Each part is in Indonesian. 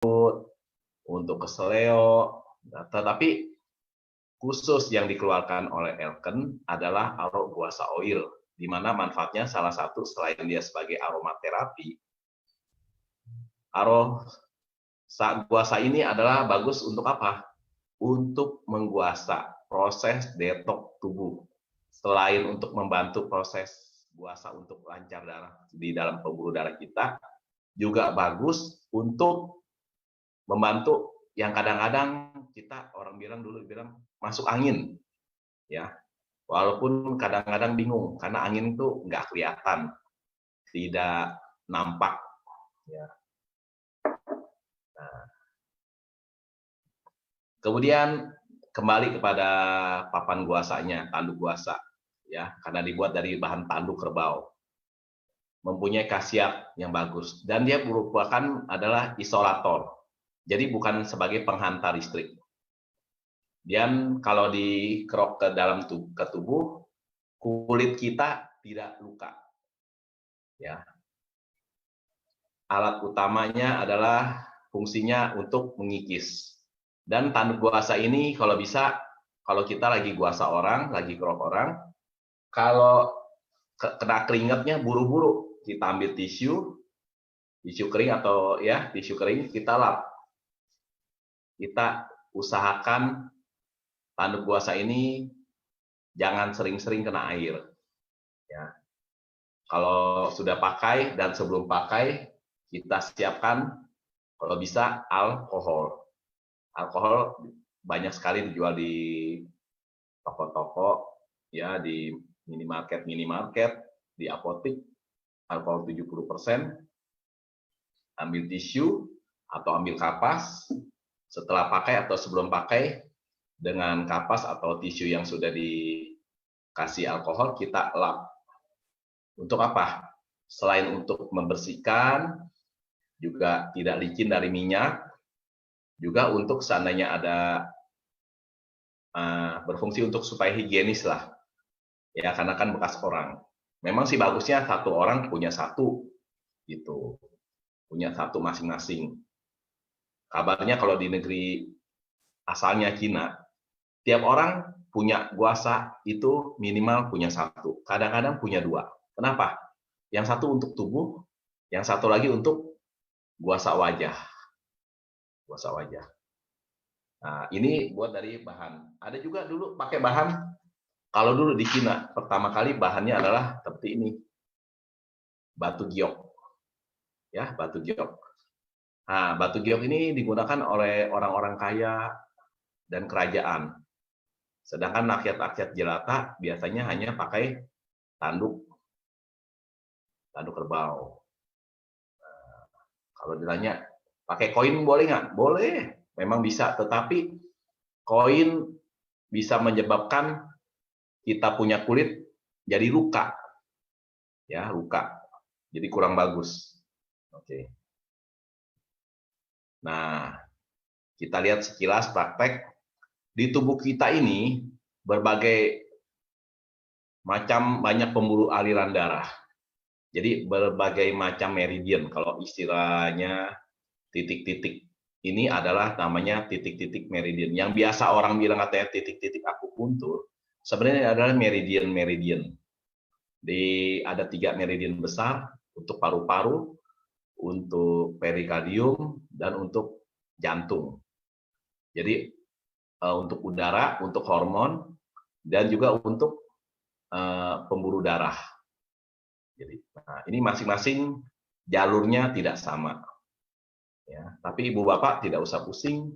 untuk keseleo, tetapi khusus yang dikeluarkan oleh Elken adalah aro guasa oil, di mana manfaatnya salah satu selain dia sebagai aromaterapi, aro guasa ini adalah bagus untuk apa? Untuk mengguasa proses detok tubuh. Selain untuk membantu proses guasa untuk lancar darah di dalam pembuluh darah kita, juga bagus untuk membantu yang kadang-kadang kita orang bilang masuk angin, ya. Walaupun kadang-kadang bingung karena angin itu nggak kelihatan, tidak nampak, ya. Nah, kemudian kembali kepada papan guasanya, tanduk guasa, ya, karena dibuat dari bahan tanduk kerbau, mempunyai khasiat yang bagus dan dia merupakan adalah isolator, jadi bukan sebagai penghantar listrik. Dan kalau dikerok ke dalam ke tubuh, kulit kita tidak luka. Ya. Alat utamanya adalah fungsinya untuk mengikis. Dan tanduk guasa ini kalau bisa, kalau kita lagi guasa orang, lagi kerok orang, kalau kena keringatnya buru-buru kita ambil tisu kering atau ya tisu kering, kita lap. Kita usahakan tanduk guasa ini jangan sering-sering kena air. Ya. Kalau sudah pakai dan sebelum pakai, kita siapkan kalau bisa alkohol. Alkohol banyak sekali dijual di toko-toko, ya, di minimarket, di apotik, alkohol 70%. Ambil tisu atau ambil kapas, setelah pakai atau sebelum pakai, dengan kapas atau tisu yang sudah dikasih alkohol, kita lap. Untuk apa? Selain untuk membersihkan, juga tidak licin dari minyak, juga untuk seandainya ada berfungsi untuk supaya higienis lah. Ya, karena kan bekas orang. Memang sih bagusnya satu orang punya satu, gitu. Punya satu masing-masing. Kabarnya kalau di negeri asalnya Cina, tiap orang punya guasa itu minimal punya satu, kadang-kadang punya dua. Kenapa? Yang satu untuk tubuh, yang satu lagi untuk guasa wajah. Guasa wajah. Nah, ini buat dari bahan. Ada juga dulu pakai bahan, kalau dulu di Cina, pertama kali bahannya adalah seperti ini. Batu giok. Ya, batu giok. Nah, batu giok ini digunakan oleh orang-orang kaya dan kerajaan. Sedangkan rakyat-rakyat jelata biasanya hanya pakai tanduk kerbau. Nah, kalau ditanya, pakai koin boleh nggak? Boleh, memang bisa. Tetapi koin bisa menyebabkan kita punya kulit jadi luka. Ya, luka. Jadi kurang bagus. Oke. Nah, kita lihat sekilas praktek. Di tubuh kita ini berbagai macam banyak pembuluh aliran darah. Jadi berbagai macam meridian, kalau istilahnya titik-titik. Ini adalah namanya titik-titik meridian. Yang biasa orang bilang katanya titik-titik akupuntur, sebenarnya adalah meridian-meridian. Ada 3 meridian besar untuk paru-paru, untuk perikardium, dan untuk jantung. Jadi untuk udara, untuk hormon, dan juga untuk pembuluh darah. Jadi, nah, ini masing-masing jalurnya tidak sama. Ya, tapi ibu bapak tidak usah pusing.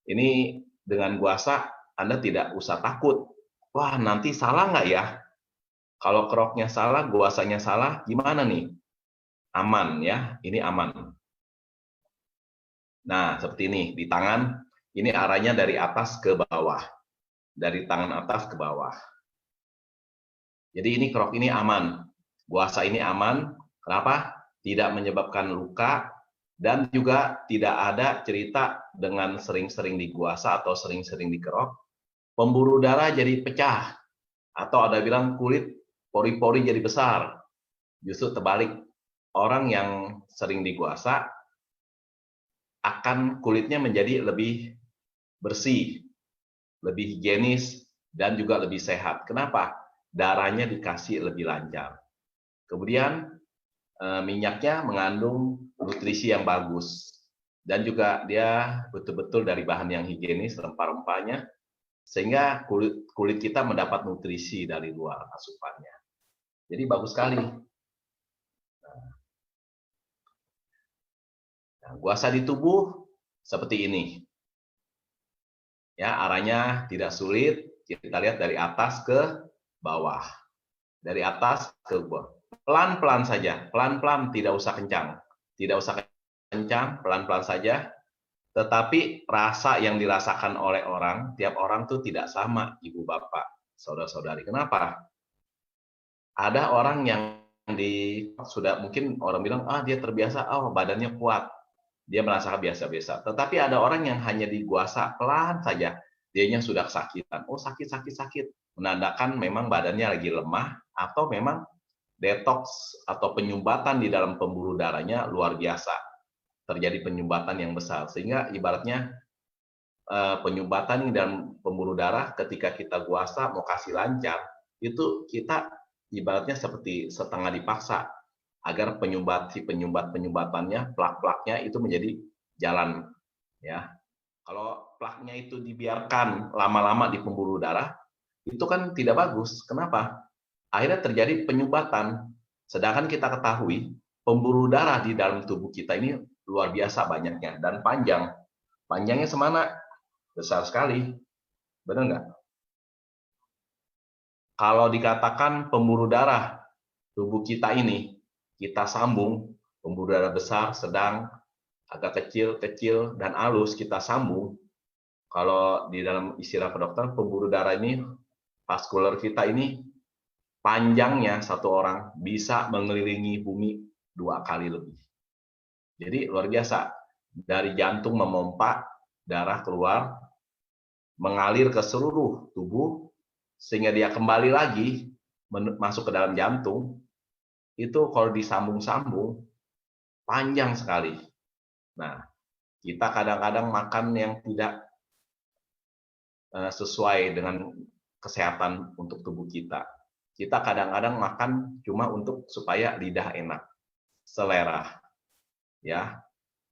Ini dengan guasa Anda tidak usah takut. Wah, nanti salah nggak ya? Kalau keroknya salah, guasanya salah, gimana nih? Aman ya, ini aman. Nah, seperti ini di tangan. Ini arahnya dari atas ke bawah, dari tangan atas ke bawah. Jadi ini kerok ini aman, guasa ini aman. Kenapa? Tidak menyebabkan luka dan juga tidak ada cerita dengan sering-sering diguasa atau sering-sering dikerok, pembuluh darah jadi pecah atau ada bilang kulit pori-pori jadi besar. Justru terbalik, orang yang sering diguasa akan kulitnya menjadi lebih bersih, lebih higienis, dan juga lebih sehat. Kenapa? Darahnya dikasih lebih lancar. Kemudian minyaknya mengandung nutrisi yang bagus. Dan juga dia betul-betul dari bahan yang higienis, rempah-rempahnya, sehingga kulit kita mendapat nutrisi dari luar asupannya. Jadi bagus sekali. Nah, guasa di tubuh seperti ini. Ya, arahnya tidak sulit. Kita lihat dari atas ke bawah. Dari atas ke bawah. Pelan-pelan saja, pelan-pelan, tidak usah kencang. Tidak usah kencang, pelan-pelan saja. Tetapi rasa yang dirasakan oleh orang, tiap orang tuh tidak sama, ibu bapak, saudara-saudari. Kenapa? Ada orang yang sudah mungkin orang bilang, dia terbiasa, badannya kuat. Dia merasakan biasa-biasa. Tetapi ada orang yang hanya diguasa pelan saja, dianya sudah kesakitan. Sakit, sakit, sakit. Menandakan memang badannya lagi lemah, atau memang detoks atau penyumbatan di dalam pembuluh darahnya luar biasa. Terjadi penyumbatan yang besar. Sehingga ibaratnya penyumbatan di dalam pembuluh darah ketika kita guasa mau kasih lancar, itu kita ibaratnya seperti setengah dipaksa agar penyumbatannya, plak-plaknya itu menjadi jalan, ya. Kalau plaknya itu dibiarkan lama-lama di pembuluh darah, itu kan tidak bagus. Kenapa? Akhirnya terjadi penyumbatan. Sedangkan kita ketahui pembuluh darah di dalam tubuh kita ini luar biasa banyaknya dan panjang. Panjangnya semana? Besar sekali. Benar nggak? Kalau dikatakan pembuluh darah tubuh kita ini, kita sambung, pembuluh darah besar, sedang, agak kecil, kecil, dan halus kita sambung. Kalau di dalam istilah kedokteran, pembuluh darah ini, vaskular kita ini, panjangnya satu orang bisa mengelilingi bumi 2 kali lebih. Jadi luar biasa. Dari jantung memompa darah keluar, mengalir ke seluruh tubuh, sehingga dia kembali lagi masuk ke dalam jantung. Itu kalau disambung-sambung panjang sekali. Nah, kita kadang-kadang makan yang tidak sesuai dengan kesehatan untuk tubuh kita. Kita kadang-kadang makan cuma untuk supaya lidah enak, selera. Ya,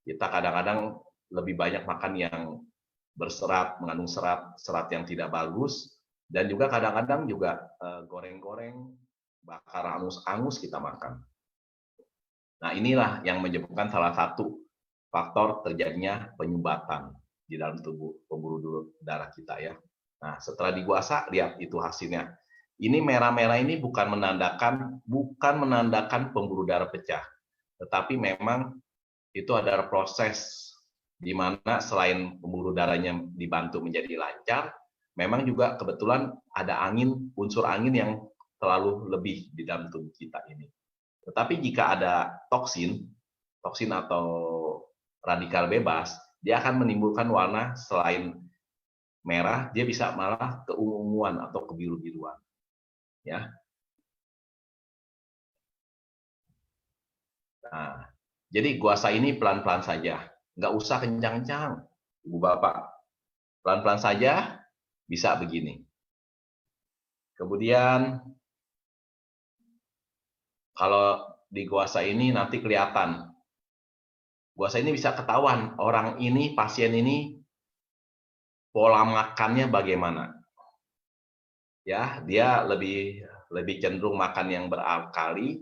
kita kadang-kadang lebih banyak makan yang berserat, mengandung serat yang tidak bagus, dan juga kadang-kadang juga goreng-goreng, bakar angus-angus kita makan. Nah, inilah yang menyebabkan salah satu faktor terjadinya penyumbatan di dalam tubuh pembuluh darah kita, ya. Nah, setelah diguasa, lihat itu hasilnya. Ini merah-merah ini bukan menandakan pembuluh darah pecah, tetapi memang itu adalah proses di mana selain pembuluh darahnya dibantu menjadi lancar, memang juga kebetulan ada unsur angin yang terlalu lebih di dalam tubuh kita ini. Tetapi jika ada toksin atau radikal bebas, dia akan menimbulkan warna selain merah, dia bisa malah keunguan atau kebiru-biruan. Ya. Nah, jadi guasa ini pelan-pelan saja, nggak usah kencang-kencang, Ibu Bapak. Pelan-pelan saja bisa begini. Kemudian kalau di guasa ini nanti kelihatan. Guasa ini bisa ketahuan orang ini, pasien ini pola makannya bagaimana. Ya, dia lebih cenderung makan yang beralkali,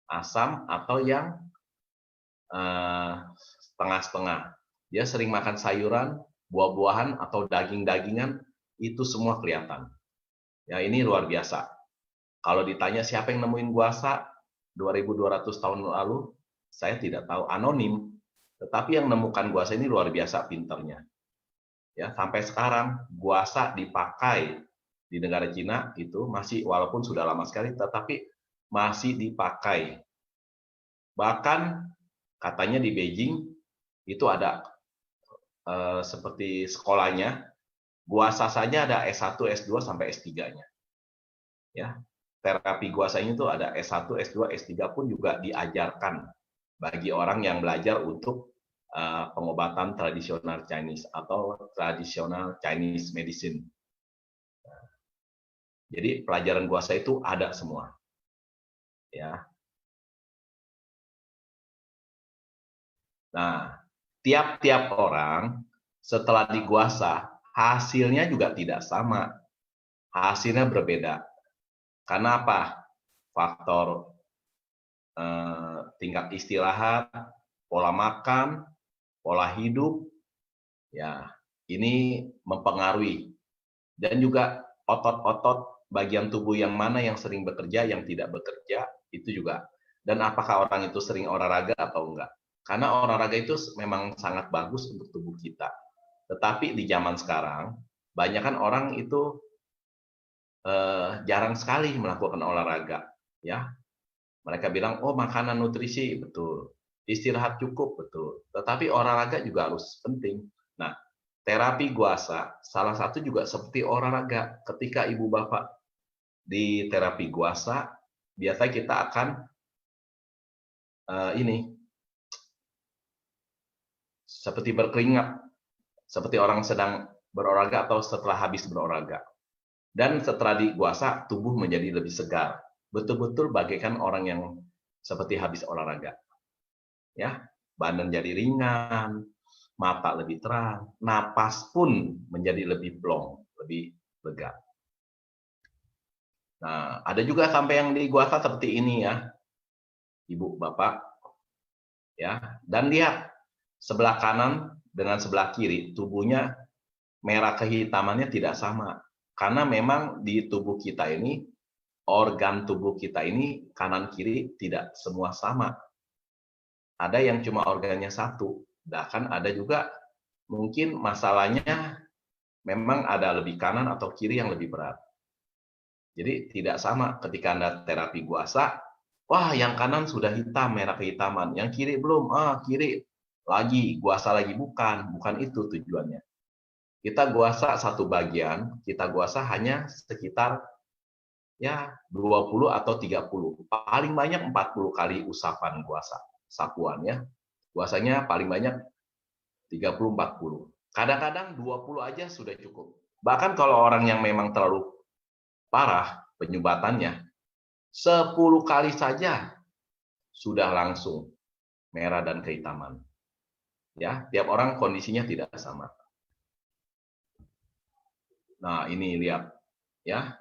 asam, atau yang setengah-setengah. Dia sering makan sayuran, buah-buahan, atau daging-dagingan, itu semua kelihatan. Ya, ini luar biasa. Kalau ditanya siapa yang nemuin guasa 2200 tahun lalu, saya tidak tahu, anonim. Tetapi yang menemukan guasa ini luar biasa pinternya. Ya, sampai sekarang guasa dipakai di negara Cina itu masih, walaupun sudah lama sekali, tetapi masih dipakai. Bahkan katanya di Beijing itu ada seperti sekolahnya, guasa saja ada S1, S2 sampai S3-nya. Ya, terapi guasa ini tuh ada S1, S2, S3 pun juga diajarkan bagi orang yang belajar untuk pengobatan tradisional Chinese atau tradisional Chinese medicine. Jadi pelajaran guasa itu ada semua. Ya. Nah, tiap-tiap orang setelah diguasa, hasilnya juga tidak sama. Hasilnya berbeda. Karena apa? Faktor tingkat istirahat, pola makan, pola hidup, ya ini mempengaruhi. Dan juga otot-otot bagian tubuh yang mana yang sering bekerja, yang tidak bekerja, itu juga. Dan apakah orang itu sering olahraga atau enggak. Karena olahraga itu memang sangat bagus untuk tubuh kita. Tetapi di zaman sekarang, banyak kan orang itu jarang sekali melakukan olahraga. Ya, mereka bilang, oh makanan nutrisi, betul. Istirahat cukup, betul. Tetapi olahraga juga harus penting. Nah, terapi guasa, salah satu juga seperti olahraga. Ketika ibu bapak di terapi guasa, biasanya kita akan ini, seperti berkeringat, seperti orang sedang berolahraga atau setelah habis berolahraga. Dan setelah di guasa, tubuh menjadi lebih segar. Betul-betul bagaikan orang yang seperti habis olahraga. Ya, badan jadi ringan, mata lebih terang, napas pun menjadi lebih plong, lebih lega. Nah, ada juga sampai yang di guasa seperti ini ya, Ibu, Bapak, ya. Dan lihat sebelah kanan dengan sebelah kiri, tubuhnya merah kehitamannya tidak sama. Karena memang di tubuh kita ini, organ tubuh kita ini kanan kiri tidak semua sama. Ada yang cuma organnya satu, bahkan ada juga mungkin masalahnya memang ada lebih kanan atau kiri yang lebih berat. Jadi tidak sama ketika Anda terapi guasa, wah yang kanan sudah hitam, merah kehitaman, yang kiri belum, kiri lagi, guasa lagi, bukan itu tujuannya. Kita guasa satu bagian, kita guasa hanya sekitar ya 20 atau 30, paling banyak 40 kali usapan guasa, sapuan ya. Guasanya paling banyak 30-40. Kadang-kadang 20 aja sudah cukup. Bahkan kalau orang yang memang terlalu parah penyubatannya, 10 kali saja sudah langsung merah dan kehitaman. Ya, tiap orang kondisinya tidak sama. Nah, ini lihat ya.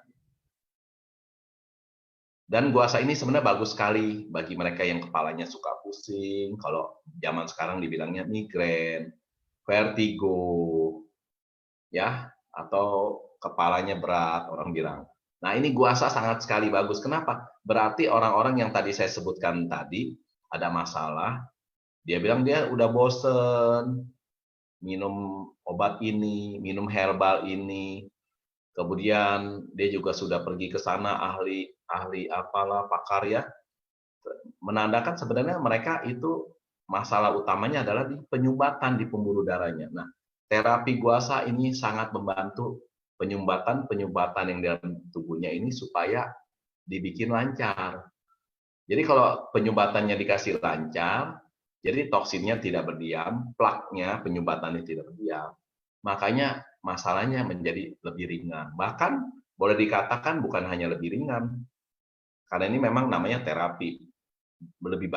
Dan guasa ini sebenarnya bagus sekali bagi mereka yang kepalanya suka pusing, kalau zaman sekarang dibilangnya migrain, vertigo, ya, atau kepalanya berat, orang bilang. Nah, ini guasa sangat sekali bagus. Kenapa? Berarti orang-orang yang tadi saya sebutkan tadi, ada masalah, dia bilang dia udah bosen, minum obat ini, minum herbal ini, kemudian dia juga sudah pergi ke sana ahli apalah pakar ya, menandakan sebenarnya mereka itu masalah utamanya adalah di penyumbatan di pembuluh darahnya. Nah, terapi guasa ini sangat membantu penyumbatan yang dalam tubuhnya ini supaya dibikin lancar. Jadi kalau penyumbatannya dikasih lancar, jadi toksinnya tidak berdiam, plaknya penyumbatannya tidak berdiam, makanya masalahnya menjadi lebih ringan. Bahkan boleh dikatakan bukan hanya lebih ringan, karena ini memang namanya terapi. Lebih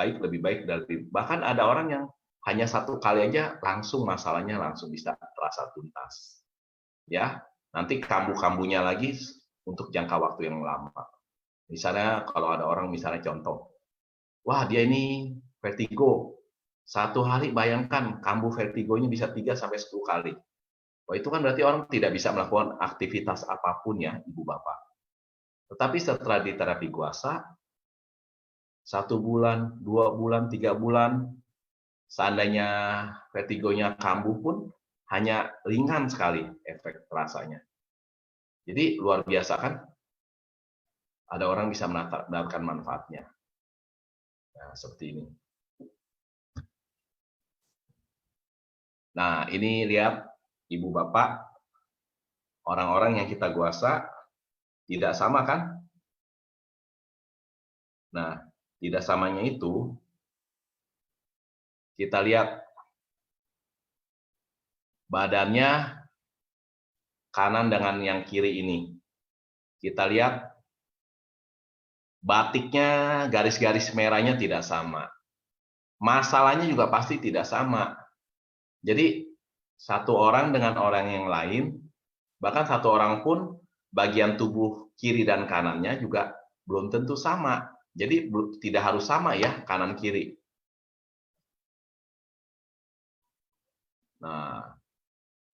baik dari, bahkan ada orang yang hanya satu kali aja langsung masalahnya langsung bisa terasa tuntas. Ya, nanti kambuh-kambuhnya lagi untuk jangka waktu yang lama. Misalnya kalau ada orang misalnya contoh, wah dia ini vertigo, satu hari bayangkan kambuh vertigonya bisa 3 sampai 10 kali. Wah itu kan berarti orang tidak bisa melakukan aktivitas apapun ya, Ibu Bapak. Tetapi setelah di terapi guasa, 1 bulan, 2 bulan, 3 bulan, seandainya vertigonya kambuh pun hanya ringan sekali efek rasanya. Jadi luar biasa kan? Ada orang bisa mendapatkan manfaatnya. Nah, seperti ini. Nah, ini lihat Ibu Bapak, orang-orang yang kita guasa tidak sama kan? Nah, tidak samanya itu kita lihat badannya kanan dengan yang kiri ini. Kita lihat batiknya, garis-garis merahnya tidak sama. Masalahnya juga pasti tidak sama. Jadi satu orang dengan orang yang lain, bahkan satu orang pun bagian tubuh kiri dan kanannya juga belum tentu sama. Jadi tidak harus sama ya kanan kiri. Nah,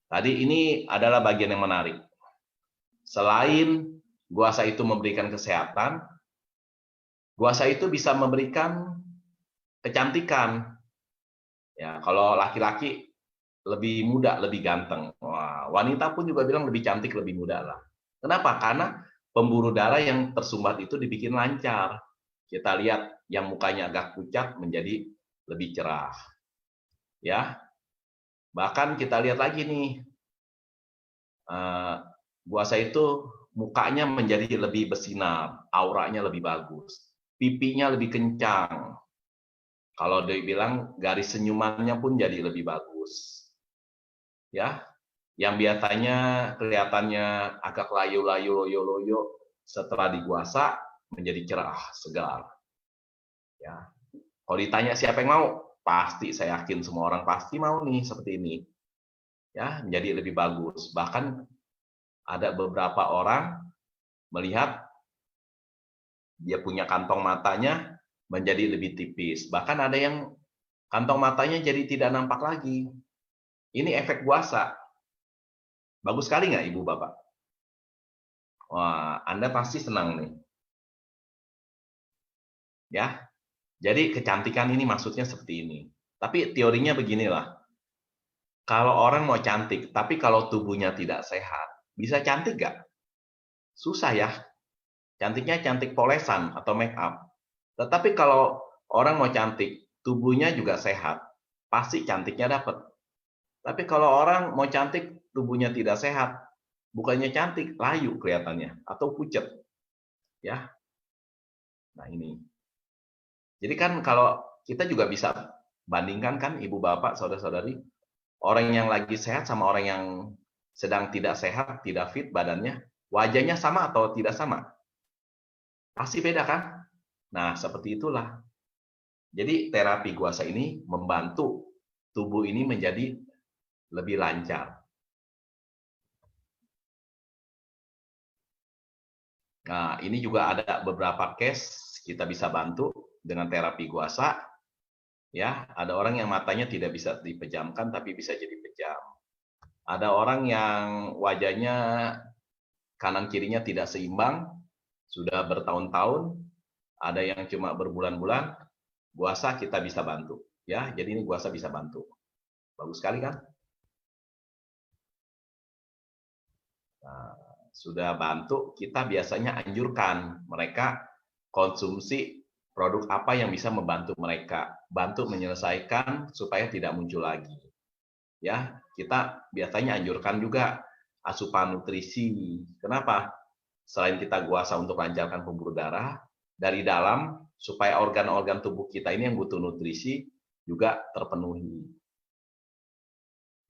tadi ini adalah bagian yang menarik. Selain guasa itu memberikan kesehatan, guasa itu bisa memberikan kecantikan. Ya, kalau laki-laki lebih muda, lebih ganteng. Wah, wanita pun juga bilang lebih cantik, lebih muda lah. Kenapa? Karena pembuluh darah yang tersumbat itu dibikin lancar. Kita lihat yang mukanya agak pucat menjadi lebih cerah. Ya. Bahkan kita lihat lagi nih, guasa itu mukanya menjadi lebih bersinar, auranya lebih bagus, pipinya lebih kencang. Kalau dia bilang garis senyumannya pun jadi lebih bagus. Ya, yang biasanya kelihatannya agak layu-layu, loyo-loyo, setelah diguasa menjadi cerah, segar. Ya, kalau ditanya siapa yang mau, pasti saya yakin semua orang pasti mau nih seperti ini. Ya, menjadi lebih bagus. Bahkan ada beberapa orang melihat dia punya kantong matanya menjadi lebih tipis. Bahkan ada yang kantong matanya jadi tidak nampak lagi. Ini efek guasa. Bagus sekali nggak Ibu Bapak? Wah, Anda pasti senang nih. Ya, jadi kecantikan ini maksudnya seperti ini. Tapi teorinya beginilah. Kalau orang mau cantik, tapi kalau tubuhnya tidak sehat, bisa cantik nggak? Susah ya. Cantiknya cantik polesan atau make up. Tetapi kalau orang mau cantik, tubuhnya juga sehat, pasti cantiknya dapat. Tapi kalau orang mau cantik, tubuhnya tidak sehat, bukannya cantik, layu kelihatannya, atau pucat. Ya. Nah ini. Jadi kan kalau kita juga bisa bandingkan kan Ibu Bapak, Saudara-saudari, orang yang lagi sehat sama orang yang sedang tidak sehat, tidak fit badannya, wajahnya sama atau tidak sama? Pasti beda kan? Nah, seperti itulah. Jadi terapi guasa ini membantu tubuh ini menjadi lebih lancar. Nah, ini juga ada beberapa case kita bisa bantu dengan terapi guasa. Ya, ada orang yang matanya tidak bisa dipejamkan tapi bisa jadi pejam. Ada orang yang wajahnya kanan kirinya tidak seimbang, sudah bertahun-tahun, ada yang cuma berbulan-bulan, guasa kita bisa bantu. Ya, jadi ini guasa bisa bantu. Bagus sekali kan? Nah, sudah bantu, kita biasanya anjurkan mereka konsumsi produk apa yang bisa membantu mereka, bantu menyelesaikan supaya tidak muncul lagi. Ya, kita biasanya anjurkan juga asupan nutrisi. Kenapa? Selain kita guasa untuk lancarkan pembuluh darah, dari dalam supaya organ-organ tubuh kita ini yang butuh nutrisi juga terpenuhi.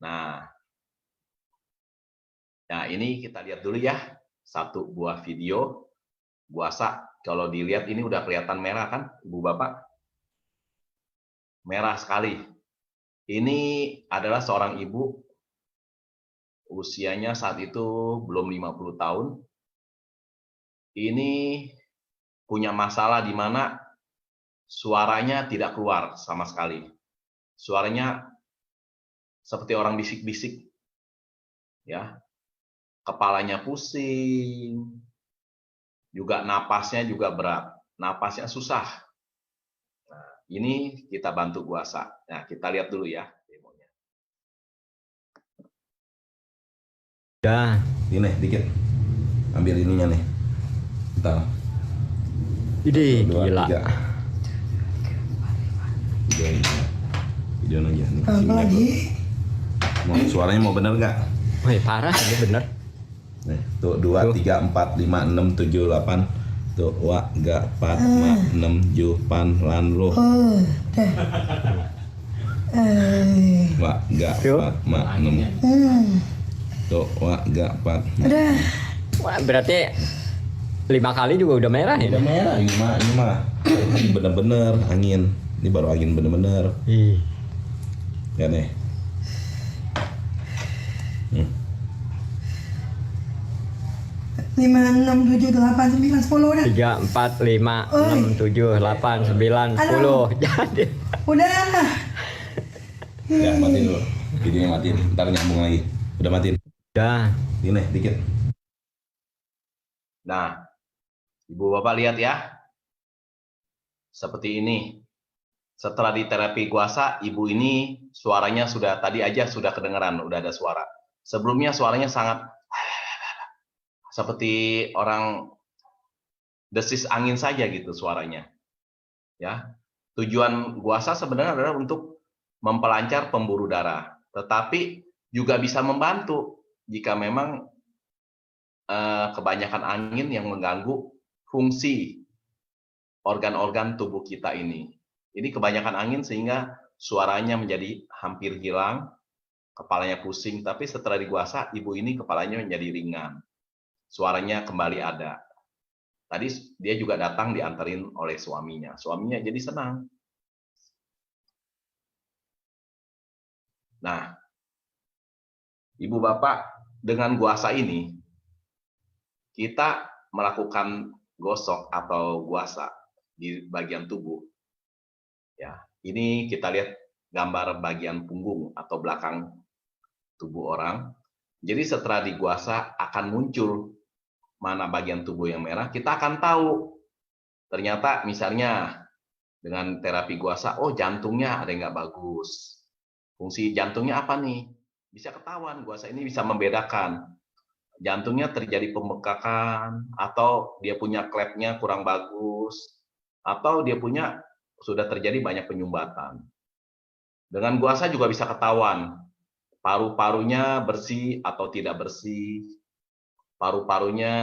Nah, ini kita lihat dulu ya, satu buah video guasa. Kalau dilihat ini udah kelihatan merah kan, Ibu Bapak? Merah sekali. Ini adalah seorang ibu, usianya saat itu belum 50 tahun. Ini punya masalah di mana suaranya tidak keluar sama sekali. Suaranya seperti orang bisik-bisik. Ya. Kepalanya pusing, juga napasnya juga berat, napasnya susah. Nah, ini kita bantu guasa. Nah, kita lihat dulu ya demonya. Ya, ini dikit, ambil ininya nih. Bentar. ide 1, 2, gila. 3. Video aja nih. Apa lagi? Suaranya mau bener nggak? Wah, parah ini bener. Nih, tuh 2, 3, 4, 5, 6, 7, 8. Tuh, wa, ga, 4, 5, 6, 7, pan, lan, lu. Dah. Wak gak Yuk. 4 mak 6. Tuh wak gak 4. Udah. Wah, berarti 5 kali juga udah merah ya? Udah merah ini mah. Ini bener-bener angin. Ini baru angin bener-bener. Ih. Ya nih. 5, 6, 7, 8, 9, 10 udah. 3, 4, 5, 6, 7, 8, 9, 10. Jadi. Udah. Ya matiin dulu. Videonya matiin. Ntar nyambung lagi. Udah matiin. Udah. Ini dikit. Nah, Ibu Bapak lihat ya. Seperti ini. Setelah di terapi guasa, ibu ini suaranya sudah tadi aja sudah kedengeran, udah ada suara. Sebelumnya suaranya sangat seperti orang desis angin saja gitu suaranya. Ya. Tujuan guasa sebenarnya adalah untuk mempelancar pembuluh darah, tetapi juga bisa membantu jika memang kebanyakan angin yang mengganggu fungsi organ-organ tubuh kita ini. Ini kebanyakan angin sehingga suaranya menjadi hampir hilang, kepalanya pusing, tapi setelah diguasa, ibu ini kepalanya menjadi ringan. Suaranya kembali ada. Tadi dia juga datang diantarin oleh suaminya. Suaminya jadi senang. Nah, Ibu Bapak, dengan guasa ini, kita melakukan gosok atau guasa di bagian tubuh. Ya, ini kita lihat gambar bagian punggung atau belakang tubuh orang. Jadi setelah diguasa akan muncul mana bagian tubuh yang merah, kita akan tahu. Ternyata misalnya dengan terapi guasa, oh jantungnya ada yang nggak bagus. Fungsi jantungnya apa nih? Bisa ketahuan, guasa ini bisa membedakan. Jantungnya terjadi pembengkakan, atau dia punya klepnya kurang bagus, atau dia punya sudah terjadi banyak penyumbatan. Dengan guasa juga bisa ketahuan, paru-parunya bersih atau tidak bersih, paru-parunya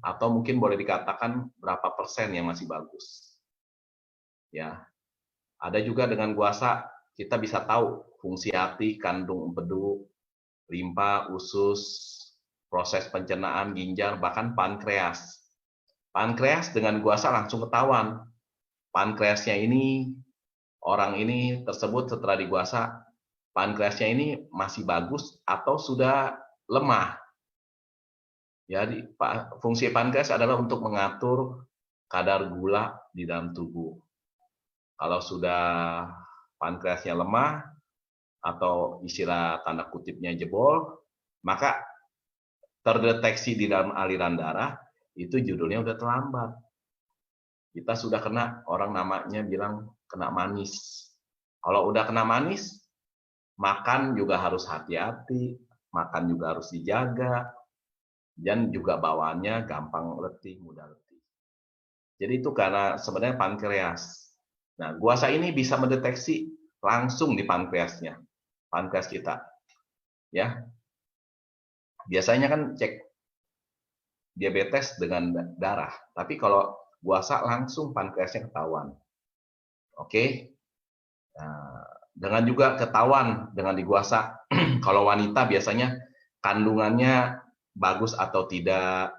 atau mungkin boleh dikatakan berapa persen yang masih bagus. Ya, ada juga dengan guasa kita bisa tahu fungsi hati, kandung empedu, limpa, usus, proses pencernaan, ginjal, bahkan pankreas. Pankreas dengan guasa langsung ketahuan. Pankreasnya ini, orang ini tersebut setelah diguasa, pankreasnya ini masih bagus atau sudah lemah. Jadi fungsi pankreas adalah untuk mengatur kadar gula di dalam tubuh. Kalau sudah pankreasnya lemah atau istilah tanda kutipnya jebol, maka terdeteksi di dalam aliran darah itu judulnya udah terlambat. Kita sudah kena, orang namanya bilang kena manis. Kalau udah kena manis, makan juga harus hati-hati, makan juga harus dijaga, dan juga bawaannya gampang letih, mudah letih. Jadi itu karena sebenarnya pankreas. Nah, guasa ini bisa mendeteksi langsung di pankreasnya, pankreas kita. Ya, biasanya kan cek diabetes dengan darah, tapi kalau guasa langsung pankreasnya ketahuan. Oke. Nah, dengan juga ketahuan dengan diguasa, kalau wanita biasanya kandungannya bagus atau tidak,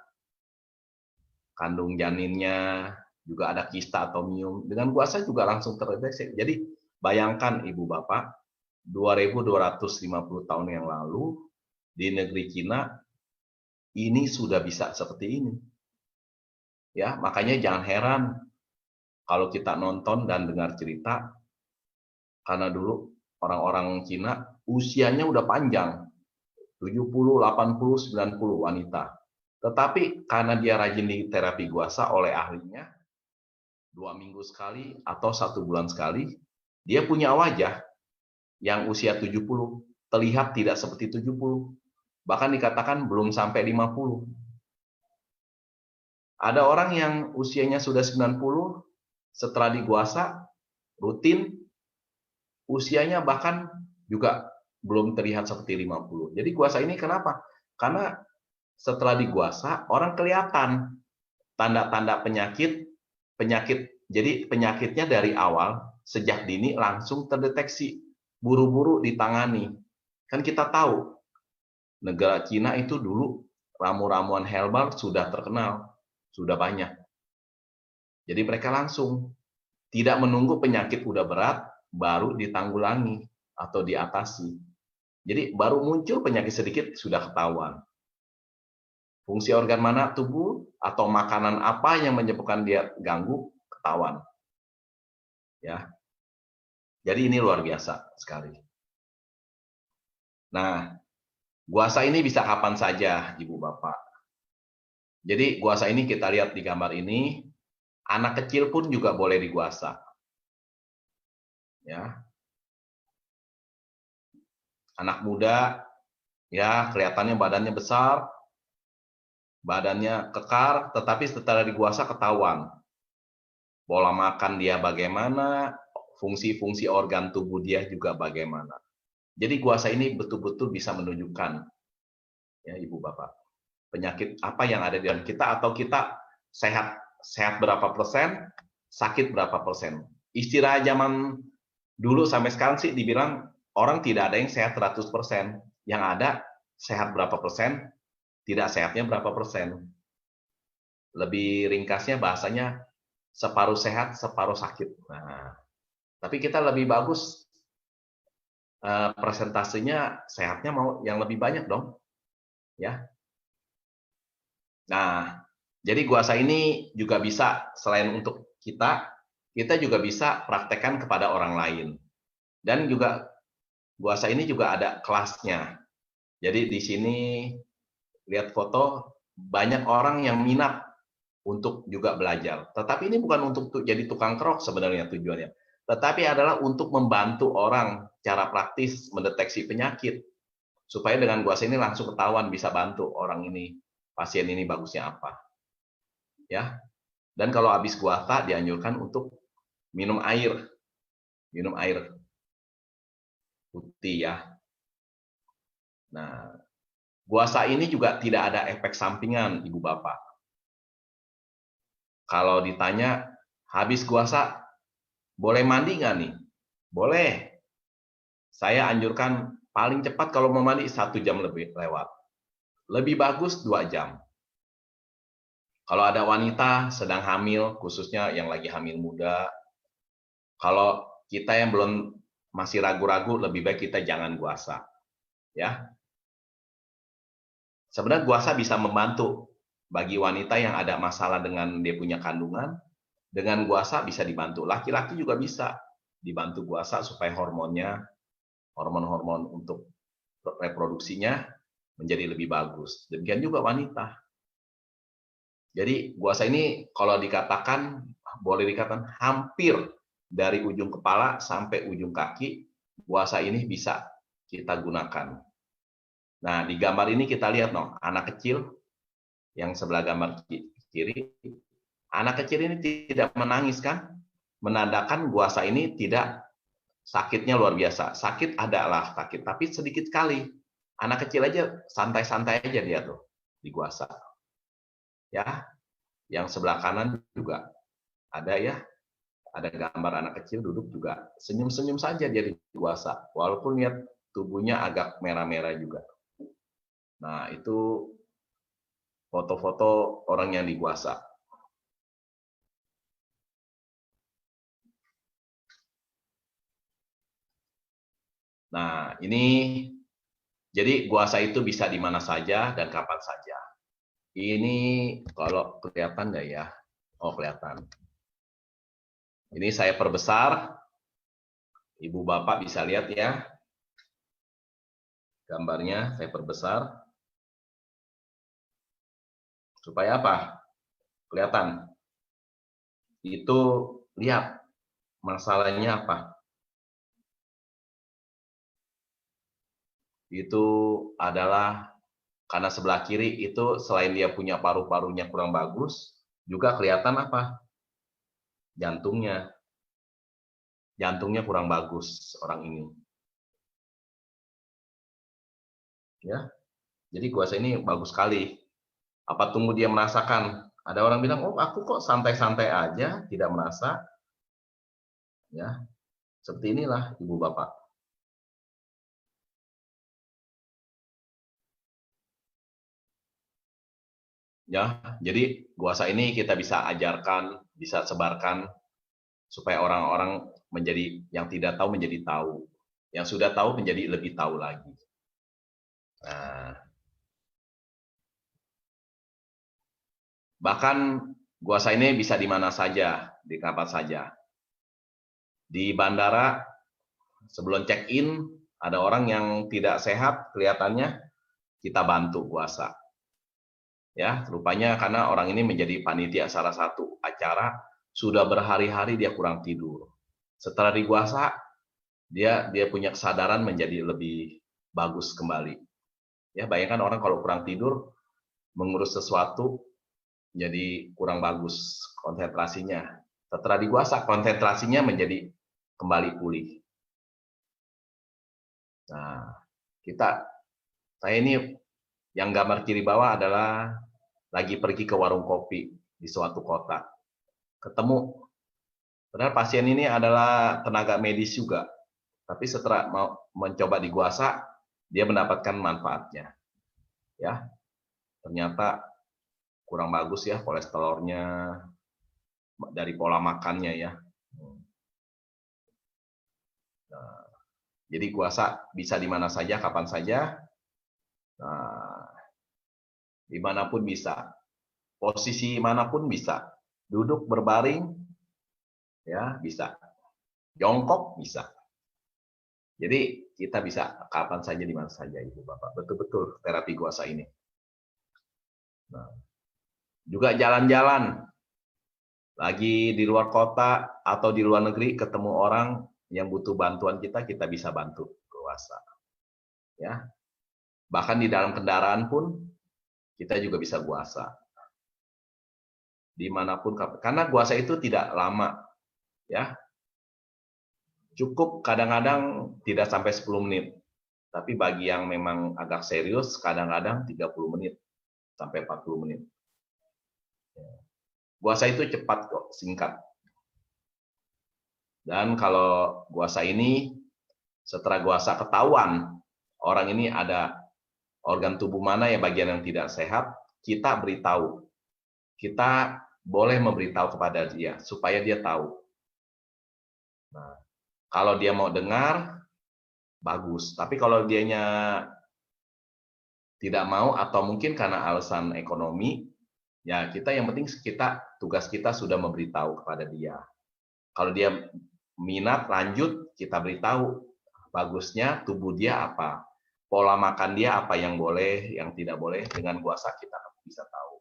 kandung janinnya juga ada kista atau miom, dengan guasa juga langsung terdeteksi. Jadi bayangkan Ibu Bapak, 2250 tahun yang lalu di negeri Cina ini sudah bisa seperti ini. Ya, makanya jangan heran kalau kita nonton dan dengar cerita, karena dulu orang-orang Cina usianya udah panjang, 70, 80, 90 wanita. Tetapi karena dia rajin di terapi guasa oleh ahlinya, 2 minggu sekali atau 1 bulan sekali, dia punya wajah yang usia 70, terlihat tidak seperti 70. Bahkan dikatakan belum sampai 50. Ada orang yang usianya sudah 90, setelah diguasa, rutin, usianya bahkan juga belum terlihat seperti 50. Jadi guasa ini kenapa? Karena setelah diguasa, orang kelihatan tanda-tanda penyakit, jadi penyakitnya dari awal, sejak dini langsung terdeteksi. buru-buru ditangani. Kan kita tahu, negara Cina itu dulu ramu-ramuan herbal sudah terkenal, sudah banyak. Jadi mereka langsung, tidak menunggu penyakit udah berat, baru ditanggulangi atau diatasi. Jadi baru muncul penyakit sedikit, sudah ketahuan. Fungsi organ mana tubuh atau makanan apa yang menyebabkan dia ganggu, ketahuan. Ya. Jadi ini luar biasa sekali. Nah, guasa ini bisa kapan saja, Ibu Bapak. Jadi guasa ini kita lihat di gambar ini, anak kecil pun juga boleh diguasa. Ya. Anak muda, ya kelihatannya badannya besar, badannya kekar, tetapi setelah diguasa ketahuan. Pola makan dia bagaimana, fungsi-fungsi organ tubuh dia juga bagaimana. Jadi guasa ini betul-betul bisa menunjukkan, ya Ibu Bapak, penyakit apa yang ada di dalam kita, atau kita sehat berapa persen, sakit berapa persen. Istilah zaman dulu sampai sekarang sih dibilang orang tidak ada yang sehat 100%. Yang ada sehat berapa persen, tidak sehatnya berapa persen. Lebih ringkasnya bahasanya separuh sehat, separuh sakit. Nah, tapi kita lebih bagus presentasenya sehatnya mau yang lebih banyak dong. Ya. Nah, jadi guasa ini juga bisa selain untuk kita juga bisa praktekkan kepada orang lain. Dan juga guasa ini juga ada kelasnya. Jadi di sini lihat foto, banyak orang yang minat untuk juga belajar. Tetapi ini bukan untuk jadi tukang kerok sebenarnya tujuannya. Tetapi adalah untuk membantu orang cara praktis mendeteksi penyakit. Supaya dengan guasa ini langsung ketahuan, bisa bantu orang ini, pasien ini bagusnya apa. Ya. Dan kalau habis guasa dianjurkan untuk minum air. Minum air putih ya. Nah, guasa ini juga tidak ada efek sampingan, Ibu Bapak. Kalau ditanya, habis guasa, boleh mandi nggak nih? Boleh. Saya anjurkan paling cepat kalau mau mandi 1 jam lebih lewat. Lebih bagus 2 jam. Kalau ada wanita sedang hamil, khususnya yang lagi hamil muda, kalau kita yang belum masih ragu-ragu, lebih baik kita jangan guasa. Ya. Sebenarnya guasa bisa membantu bagi wanita yang ada masalah dengan dia punya kandungan. Dengan guasa bisa dibantu. Laki-laki juga bisa dibantu guasa supaya hormon-hormon untuk reproduksinya menjadi lebih bagus. Demikian juga wanita. Jadi guasa ini kalau dikatakan, boleh dikatakan hampir dari ujung kepala sampai ujung kaki, guasa ini bisa kita gunakan. Nah, di gambar ini kita lihat anak kecil yang sebelah gambar kiri. Anak kecil ini tidak menangis kan? Menandakan guasa ini tidak sakitnya luar biasa. Sakit adalah sakit, tapi sedikit kali. Anak kecil aja santai-santai aja dia tuh di guasa. Ya. Yang sebelah kanan juga ada ya. Ada gambar anak kecil duduk juga senyum-senyum saja dia di guasa. Walaupun lihat tubuhnya agak merah-merah juga. Nah, itu foto-foto orang yang diguasa. Nah, ini jadi guasa itu bisa di mana saja dan kapan saja. Ini kalau kelihatan nggak ya? Oh, kelihatan. Ini saya perbesar. Ibu Bapak bisa lihat ya. Gambarnya saya perbesar. Supaya apa? Kelihatan. Itu lihat masalahnya apa. Itu adalah karena sebelah kiri itu selain dia punya paru-parunya kurang bagus, juga kelihatan apa? Jantungnya. Jantungnya kurang bagus orang ini. Ya. Jadi guasa ini bagus sekali. Apa tunggu dia merasakan? Ada orang bilang, "Oh, aku kok santai-santai aja, tidak merasa." Ya. Seperti inilah Ibu Bapak. Ya, jadi guasa ini kita bisa ajarkan, bisa sebarkan supaya orang-orang menjadi yang tidak tahu menjadi tahu, yang sudah tahu menjadi lebih tahu lagi. Nah, bahkan guasa ini bisa di mana saja, di kapan saja. Di bandara sebelum check-in ada orang yang tidak sehat kelihatannya, kita bantu guasa. Ya, rupanya karena orang ini menjadi panitia salah satu acara, sudah berhari-hari dia kurang tidur. Setelah diguasa, dia punya kesadaran menjadi lebih bagus kembali. Ya, bayangkan orang kalau kurang tidur mengurus sesuatu jadi kurang bagus konsentrasinya. Setelah diguasa, konsentrasinya menjadi kembali pulih. Nah, saya ini yang gambar kiri bawah adalah lagi pergi ke warung kopi di suatu kota. Ketemu, padahal pasien ini adalah tenaga medis juga. Tapi setelah mau mencoba diguasa, dia mendapatkan manfaatnya. Ya, ternyata kurang bagus ya kolesterolnya dari pola makannya ya. Nah, jadi guasa bisa di mana saja, kapan saja. Nah, dimanapun bisa, posisi manapun bisa, duduk berbaring, ya bisa, jongkok bisa. Jadi kita bisa kapan saja, di mana saja, Ibu Bapak. Betul-betul terapi guasa ini. Nah, juga jalan-jalan, lagi di luar kota atau di luar negeri ketemu orang yang butuh bantuan kita bisa bantu guasa. Ya, bahkan di dalam kendaraan pun kita juga bisa guasa. Dimanapun, karena guasa itu tidak lama, ya. Cukup kadang-kadang tidak sampai 10 menit. Tapi bagi yang memang agak serius, kadang-kadang 30 menit sampai 40 menit. Guasa itu cepat kok, singkat. Dan kalau guasa ini, setelah guasa ketahuan, orang ini ada organ tubuh mana yang bagian yang tidak sehat, kita beritahu. Kita boleh memberitahu kepada dia, supaya dia tahu. Nah, kalau dia mau dengar, bagus. Tapi kalau dianya tidak mau, atau mungkin karena alasan ekonomi, ya kita yang penting tugas kita sudah memberitahu kepada dia. Kalau dia minat, lanjut, kita beritahu bagusnya tubuh dia apa, pola makan dia apa yang boleh, yang tidak boleh. Dengan guasa kita bisa tahu.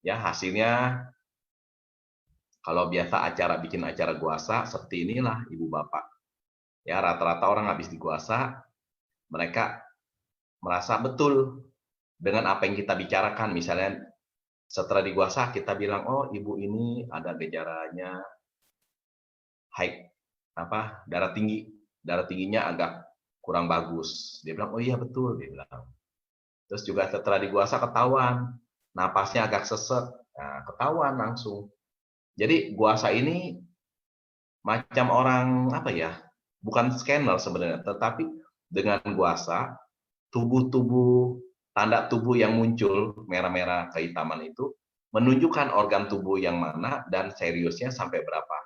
Ya, hasilnya kalau biasa bikin acara guasa seperti inilah, Ibu Bapak. Ya, rata-rata orang habis diguasa, mereka merasa betul dengan apa yang kita bicarakan. Misalnya setelah diguasa kita bilang, oh ibu ini ada gejalanya darah tinggi, darah tingginya agak kurang bagus. Dia bilang, oh iya betul, dia bilang. Terus juga setelah diguasa ketahuan, napasnya agak sesek, nah, ketahuan langsung. Jadi guasa ini macam orang bukan scanner sebenarnya, tetapi dengan guasa tanda tubuh yang muncul merah-merah kehitaman itu menunjukkan organ tubuh yang mana dan seriusnya sampai berapa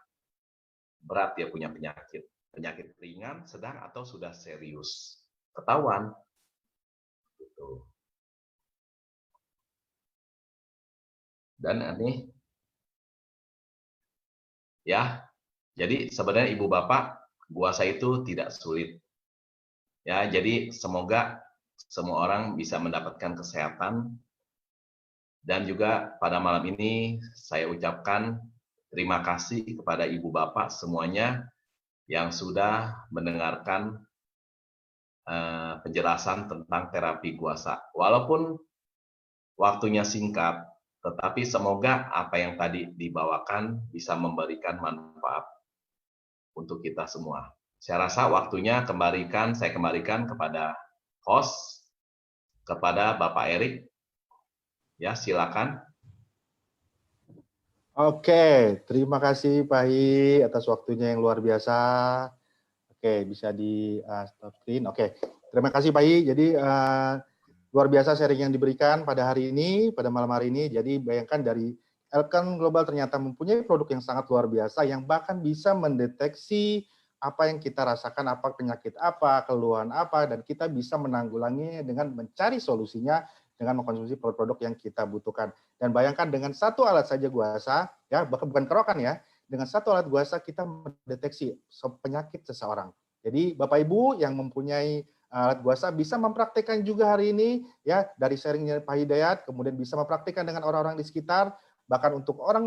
berat dia punya penyakit ringan, sedang, atau sudah serius, ketahuan gitu. Dan ini ya, jadi sebenarnya Ibu Bapak, guasa itu tidak sulit ya. Jadi semoga semua orang bisa mendapatkan kesehatan. Dan juga pada malam ini saya ucapkan terima kasih kepada Ibu Bapak semuanya yang sudah mendengarkan penjelasan tentang terapi guasa. Walaupun waktunya singkat, tetapi semoga apa yang tadi dibawakan bisa memberikan manfaat untuk kita semua. Saya rasa waktunya saya kembalikan kepada host, kepada Bapak Erik. Ya, silakan. Oke, terima kasih Pak Hi atas waktunya yang luar biasa. Oke, bisa di stop screen. Oke, terima kasih Pak Hi. Jadi luar biasa sharing yang diberikan pada hari ini, pada malam hari ini. Jadi bayangkan dari Elkan Global ternyata mempunyai produk yang sangat luar biasa yang bahkan bisa mendeteksi apa yang kita rasakan, apa penyakit apa, keluhan apa, dan kita bisa menanggulanginya dengan mencari solusinya dengan mengkonsumsi produk-produk yang kita butuhkan. Dan bayangkan dengan satu alat saja guasa, ya bahkan bukan kerokan ya, dengan satu alat guasa kita mendeteksi penyakit seseorang. Jadi Bapak Ibu yang mempunyai alat guasa bisa mempraktikkan juga hari ini ya dari sharingnya Pak Hidayat, kemudian bisa mempraktikkan dengan orang-orang di sekitar, bahkan untuk orang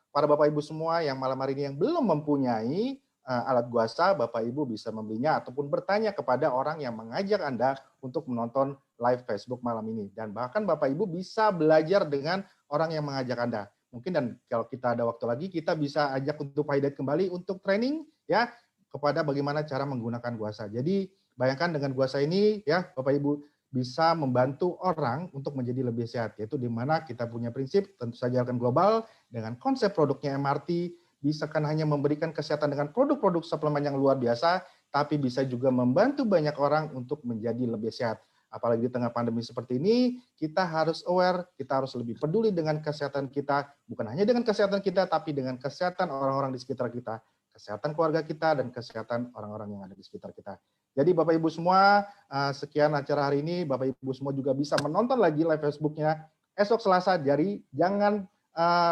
para Bapak Ibu semua yang malam hari ini yang belum mempunyai alat guasa, Bapak Ibu bisa membelinya ataupun bertanya kepada orang yang mengajak Anda untuk menonton live Facebook malam ini. Dan bahkan Bapak Ibu bisa belajar dengan orang yang mengajak Anda. Mungkin dan kalau kita ada waktu lagi, kita bisa ajak untuk Pak Hidayat kembali untuk training ya kepada bagaimana cara menggunakan guasa. Jadi bayangkan dengan guasa ini ya Bapak Ibu bisa membantu orang untuk menjadi lebih sehat. Yaitu di mana kita punya prinsip tentu saja Elkan Global dengan konsep produknya MRT bisa kan hanya memberikan kesehatan dengan produk-produk suplemen yang luar biasa, tapi bisa juga membantu banyak orang untuk menjadi lebih sehat. Apalagi di tengah pandemi seperti ini, kita harus aware, kita harus lebih peduli dengan kesehatan kita, bukan hanya dengan kesehatan kita, tapi dengan kesehatan orang-orang di sekitar kita, kesehatan keluarga kita, dan kesehatan orang-orang yang ada di sekitar kita. Jadi Bapak Ibu semua, sekian acara hari ini, Bapak Ibu semua juga bisa menonton lagi live Facebooknya esok Selasa, jadi jangan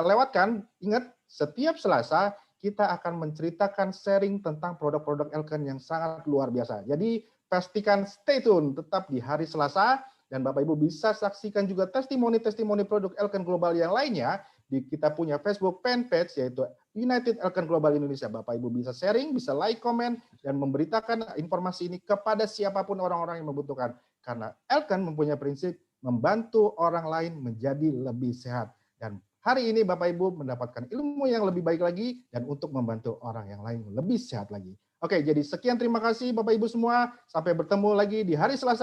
lewatkan, ingat, setiap Selasa kita akan menceritakan sharing tentang produk-produk Elkan yang sangat luar biasa. Jadi pastikan stay tune tetap di hari Selasa dan Bapak Ibu bisa saksikan juga testimoni-testimoni produk Elkan Global yang lainnya di kita punya Facebook fanpage yaitu United Elkan Global Indonesia. Bapak Ibu bisa sharing, bisa like, komen dan memberitakan informasi ini kepada siapapun orang-orang yang membutuhkan. Karena Elkan mempunyai prinsip membantu orang lain menjadi lebih sehat. Dan hari ini Bapak Ibu mendapatkan ilmu yang lebih baik lagi dan untuk membantu orang yang lain lebih sehat lagi. Oke, jadi sekian terima kasih Bapak Ibu semua. Sampai bertemu lagi di hari Selasa.